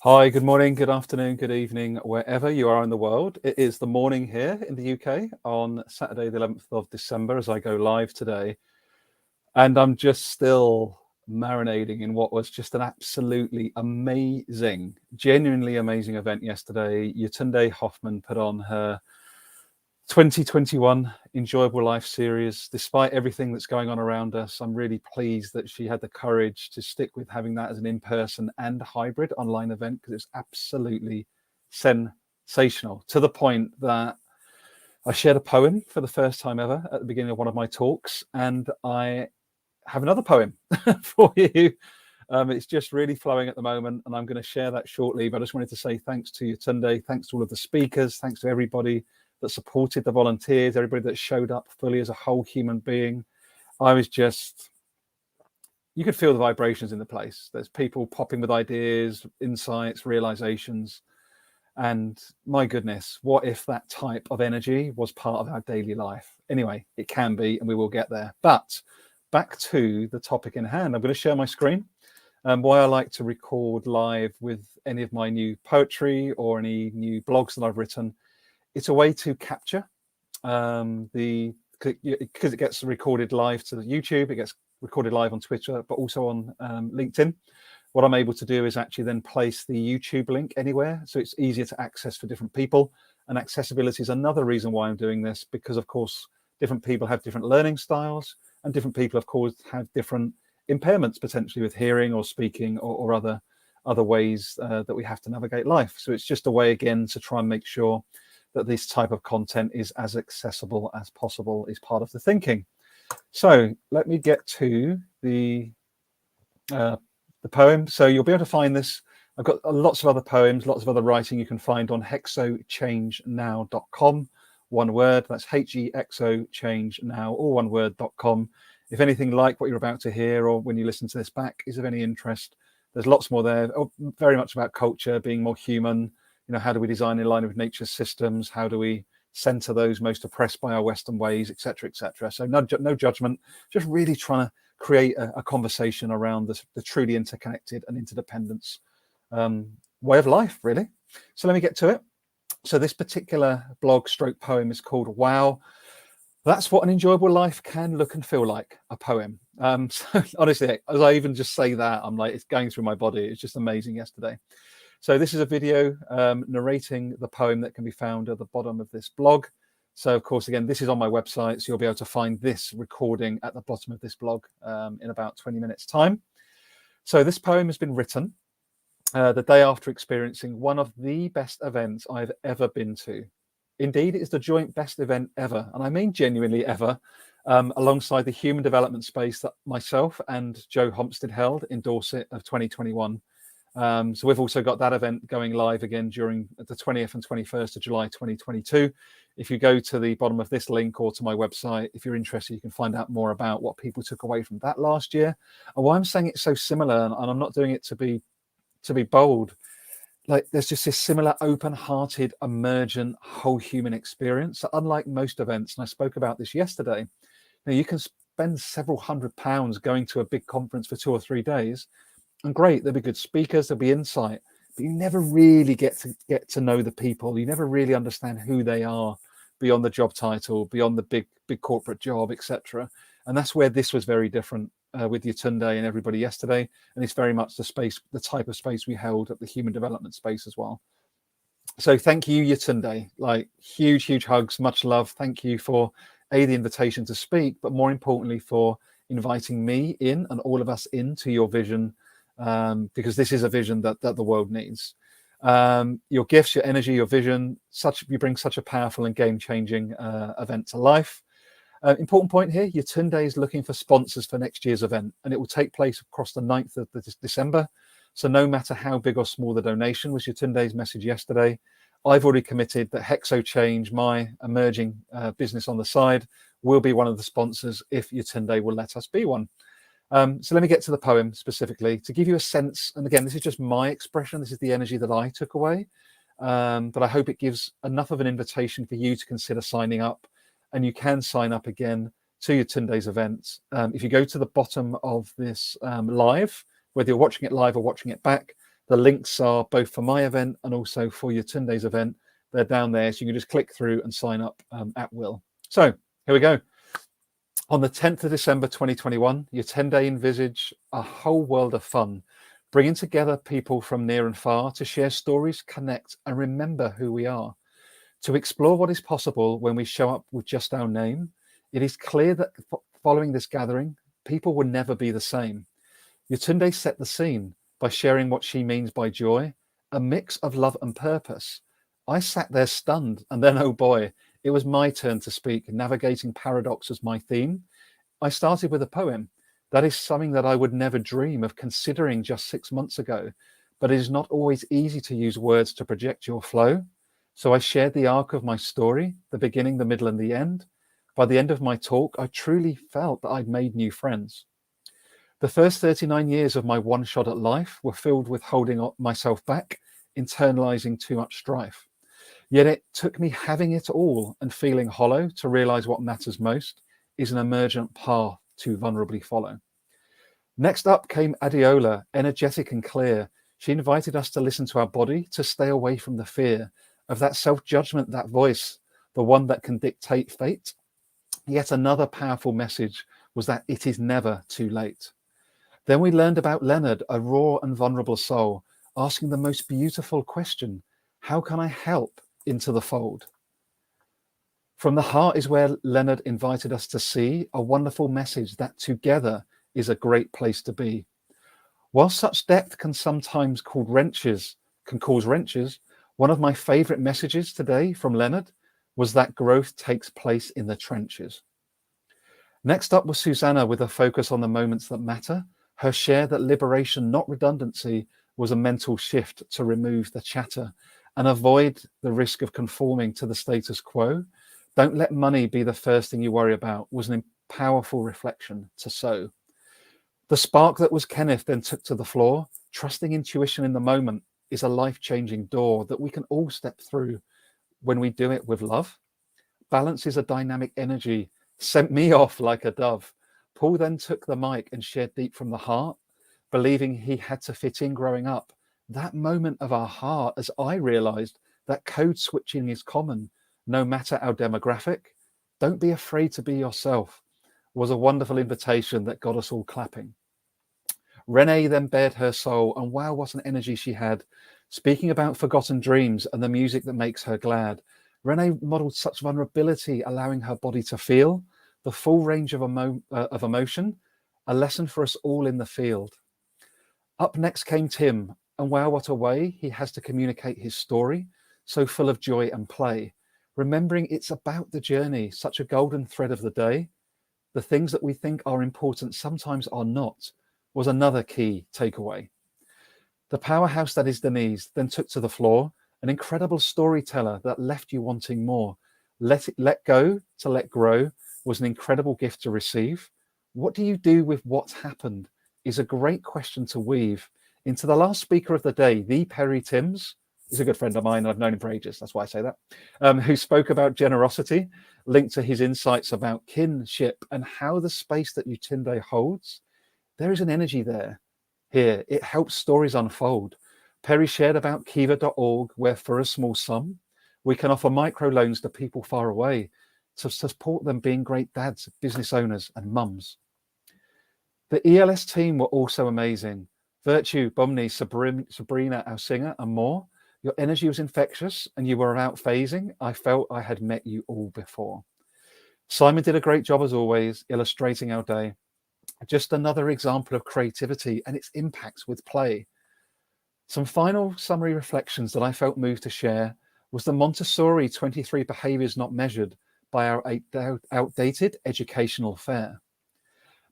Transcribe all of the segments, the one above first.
Hi, good morning, good afternoon, good evening, wherever you are in the world. It is the morning here in the UK on Saturday, the 11th of December, as I go live today. And I'm just still marinating in what was just an absolutely amazing, genuinely amazing event yesterday. Yetunde Hoffman put on her 2021 Enjoyable Life series. Despite everything that's going on around us, I'm really pleased that she had the courage to stick with having that as an in-person and hybrid online event, because it's absolutely sensational, to the point that I shared a poem for the first time ever at the beginning of one of my talks, and I have another poem for you. It's just really flowing at the moment, and I'm going to share that shortly. But I just wanted to say thanks to Yetunde, thanks to all of the speakers, thanks to everybody that supported the volunteers, everybody that showed up fully as a whole human being. I was just, you could feel the vibrations in the place. There's people popping with ideas, insights, realizations. And my goodness, what if that type of energy was part of our daily life? Anyway, it can be, and we will get there. But back to the topic in hand, I'm going to share my screen. Why I like to record live with any of my new poetry or any new blogs that I've written, it's a way to capture because it gets recorded live to YouTube, it gets recorded live on Twitter, but also on LinkedIn. What I'm able to do is actually then place the YouTube link anywhere, so it's easier to access for different people. And accessibility is another reason why I'm doing this, because of course different people have different learning styles, and different people of course have different impairments potentially with hearing or speaking or other ways that we have to navigate life. So it's just a way again to try and make sure that this type of content is as accessible as possible, is part of the thinking. So let me get to the poem. So you'll be able to find this. I've got lots of other poems, lots of other writing you can find on hexochange.now.com. One word, that's HEXOChange.now, all one word.com. If anything like what you're about to hear, or when you listen to this back, is of any interest, there's lots more there. Very much about culture, being more human. You know, how do we design in line with nature's systems? How do we center those most oppressed by our Western ways, etc., etc. So no judgment, just really trying to create a conversation around the truly interconnected and interdependence way of life, really. So let me get to it. So this particular blog stroke poem is called Wow, That's What an Enjoyable Life Can Look and Feel Like, a poem. So honestly, as I even just say that, I'm like, it's going through my body. It's just amazing yesterday. So this is a video narrating the poem that can be found at the bottom of this blog. So of course, again, this is on my website, so you'll be able to find this recording at the bottom of this blog in about 20 minutes time. So this poem has been written the day after experiencing one of the best events I've ever been to. Indeed, it is the joint best event ever, and I mean genuinely ever, alongside the human development space that myself and Joe Homstead held in Dorset of 2021. So we've also got that event going live again during the 20th and 21st of July 2022. If you go to the bottom of this link or to my website, if you're interested, you can find out more about what people took away from that last year and why I'm saying it's so similar. And I'm not doing it to be bold. Like, there's just this similar open-hearted, emergent, whole human experience. So unlike most events, and I spoke about this yesterday, you can spend several £100 going to a big conference for 2 or 3 days. And great, there'll be good speakers, there'll be insight, but you never really get to know the people. You never really understand who they are beyond the job title, beyond the big corporate job, etc. And that's where this was very different with Yetunde and everybody yesterday. And it's very much the type of space we held at the human development space as well. So thank you, Yetunde. Like, huge hugs, much love. Thank you for the invitation to speak, but more importantly for inviting me in and all of us into your vision. Because this is a vision that the world needs. Your gifts, your energy, your vision, you bring such a powerful and game-changing event to life. Important point here, Yetunde is looking for sponsors for next year's event, and it will take place across the 9th of December. So no matter how big or small the donation, was Yetunde's message yesterday, I've already committed that Hexo Change, my emerging business on the side, will be one of the sponsors if Yetunde will let us be one. So let me get to the poem specifically to give you a sense. And again, this is just my expression. This is the energy that I took away. But I hope it gives enough of an invitation for you to consider signing up. And you can sign up again to Yetunde's events. If you go to the bottom of this live, whether you're watching it live or watching it back, The links are both for my event and also for Yetunde's event. They're down there, so you can just click through and sign up at will. So here we go. On the 10th of December 2021, Yetunde envisaged a whole world of fun, bringing together people from near and far to share stories, connect, and remember who we are. To explore what is possible when we show up with just our name, it is clear that following this gathering, people will never be the same. Yetunde set the scene by sharing what she means by joy, a mix of love and purpose. I sat there stunned, and then, oh boy, it was my turn to speak, navigating paradox as my theme. I started with a poem. That is something that I would never dream of considering just 6 months ago, but it is not always easy to use words to project your flow. So I shared the arc of my story, the beginning, the middle, and the end. By the end of my talk, I truly felt that I'd made new friends. The first 39 years of my one shot at life were filled with holding myself back, internalizing too much strife. Yet it took me having it all and feeling hollow to realize what matters most is an emergent path to vulnerably follow. Next up came Adiola, energetic and clear. She invited us to listen to our body, to stay away from the fear of that self-judgment, that voice, the one that can dictate fate. Yet another powerful message was that it is never too late. Then we learned about Leonard, a raw and vulnerable soul, asking the most beautiful question: how can I help into the fold? From the heart is where Leonard invited us to see a wonderful message that together is a great place to be. While such depth can sometimes cause wrenches, one of my favorite messages today from Leonard was that growth takes place in the trenches. Next up was Susanna with a focus on the moments that matter. Her share that liberation, not redundancy, was a mental shift to remove the chatter and avoid the risk of conforming to the status quo. Don't let money be the first thing you worry about was a powerful reflection to sow. The spark that was Kenneth then took to the floor. Trusting intuition in the moment is a life-changing door that we can all step through when we do it with love. Balance is a dynamic energy, sent me off like a dove. Paul then took the mic and shared deep from the heart, believing he had to fit in growing up. That moment of our heart, as I realized that code switching is common, no matter our demographic. Don't be afraid to be yourself, was a wonderful invitation that got us all clapping. Renee then bared her soul, and wow, what an energy she had, speaking about forgotten dreams and the music that makes her glad. Renee modeled such vulnerability, allowing her body to feel the full range of emotion, a lesson for us all in the field. Up next came Tim, and wow, what a way he has to communicate his story, so full of joy and play. Remembering it's about the journey, such a golden thread of the day. The things that we think are important sometimes are not, was another key takeaway. The powerhouse that is Denise then took to the floor, an incredible storyteller that left you wanting more. Let go to let grow was an incredible gift to receive. What do you do with what's happened is a great question to weave into the last speaker of the day, the Perry Timms. He's a good friend of mine. I've known him for ages. That's why I say that. Who spoke about generosity, linked to his insights about kinship and how the space that Yetunde holds, there is an energy here. It helps stories unfold. Perry shared about kiva.org, where for a small sum, we can offer microloans to people far away to support them being great dads, business owners, and mums. The ELS team were also amazing. Virtue, Bomni, Sabrina, our singer, and more. Your energy was infectious and you were out phasing. I felt I had met you all before. Simon did a great job as always, illustrating our day. Just another example of creativity and its impacts with play. Some final summary reflections that I felt moved to share was the Montessori 23 behaviors not measured by our outdated educational fare.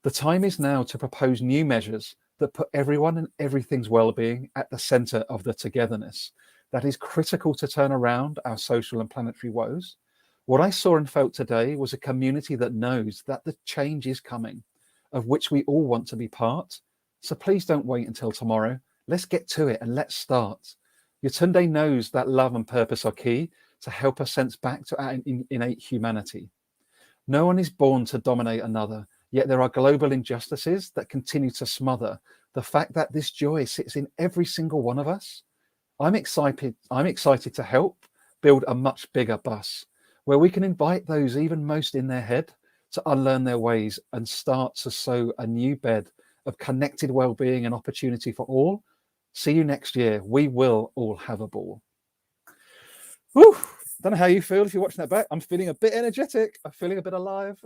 The time is now to propose new measures that put everyone and everything's well-being at the center of the togetherness. That is critical to turn around our social and planetary woes. What I saw and felt today was a community that knows that the change is coming, of which we all want to be part. So please don't wait until tomorrow. Let's get to it and let's start. Yetunde knows that love and purpose are key to help us sense back to our innate humanity. No one is born to dominate another, yet there are global injustices that continue to smother the fact that this joy sits in every single one of us. I'm excited to help build a much bigger bus where we can invite those even most in their head to unlearn their ways and start to sow a new bed of connected well-being and opportunity for all. See you next year. We will all have a ball. Whew. Don't know how you feel if you're watching that back. I'm feeling a bit energetic. I'm feeling a bit alive.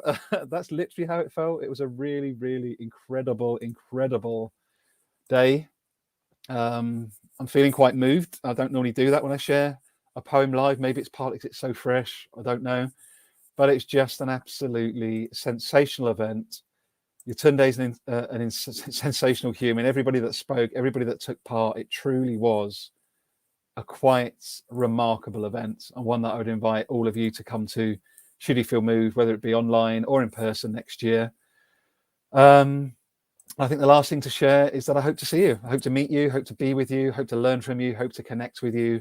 That's literally how it felt. It was a really, really incredible day. I'm feeling quite moved. I don't normally do that when I share a poem live. Maybe it's partly because it's so fresh. I don't know. But it's just an absolutely sensational event. Yatunde's an sensational human. Everybody that spoke, everybody that took part, it truly was a quite remarkable event, and one that I would invite all of you to come to, should you feel moved, whether it be online or in person next year. I think the last thing to share is that I hope to see you. I hope to meet you, hope to be with you, hope to learn from you, hope to connect with you.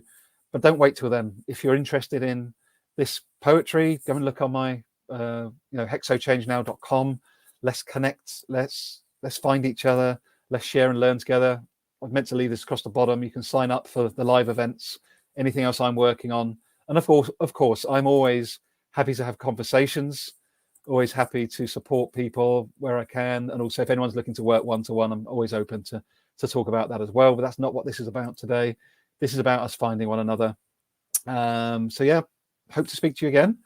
But don't wait till then. If you're interested in this poetry, go and look on my hexochange.now.com. Let's connect, let's find each other, let's share and learn together. I've meant to leave this across the bottom. You can sign up for the live events, anything else I'm working on. And of course, I'm always happy to have conversations, always happy to support people where I can. And also if anyone's looking to work one-to-one, I'm always open to talk about that as well. But that's not what this is about today. This is about us finding one another. So yeah, hope to speak to you again.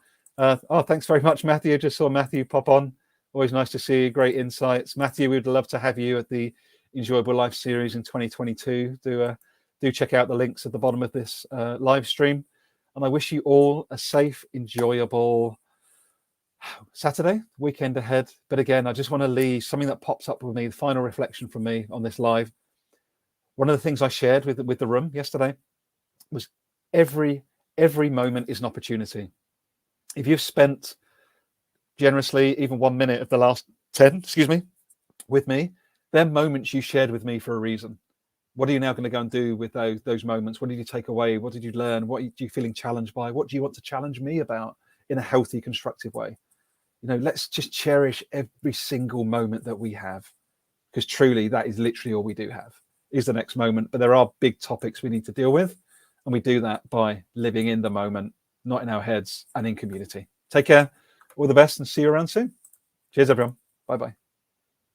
Thanks very much, Matthew. I just saw Matthew pop on. Always nice to see you. Great insights. Matthew, we'd love to have you at the Enjoyable Life series in 2022. Do check out the links at the bottom of this live stream. And I wish you all a safe, enjoyable Saturday, weekend ahead. But again, I just want to leave something that pops up with me, the final reflection from me on this live. One of the things I shared with the room yesterday was every moment is an opportunity. If you've spent generously even 1 minute of the last 10, with me, they're moments you shared with me for a reason. What are you now going to go and do with those moments? What did you take away? What did you learn? What are you feeling challenged by? What do you want to challenge me about in a healthy, constructive way? Let's just cherish every single moment that we have, because truly that is literally all we do have is the next moment. But there are big topics we need to deal with, and we do that by living in the moment, not in our heads, and in community. Take care. All the best, and see you around soon. Cheers, everyone. Bye-bye.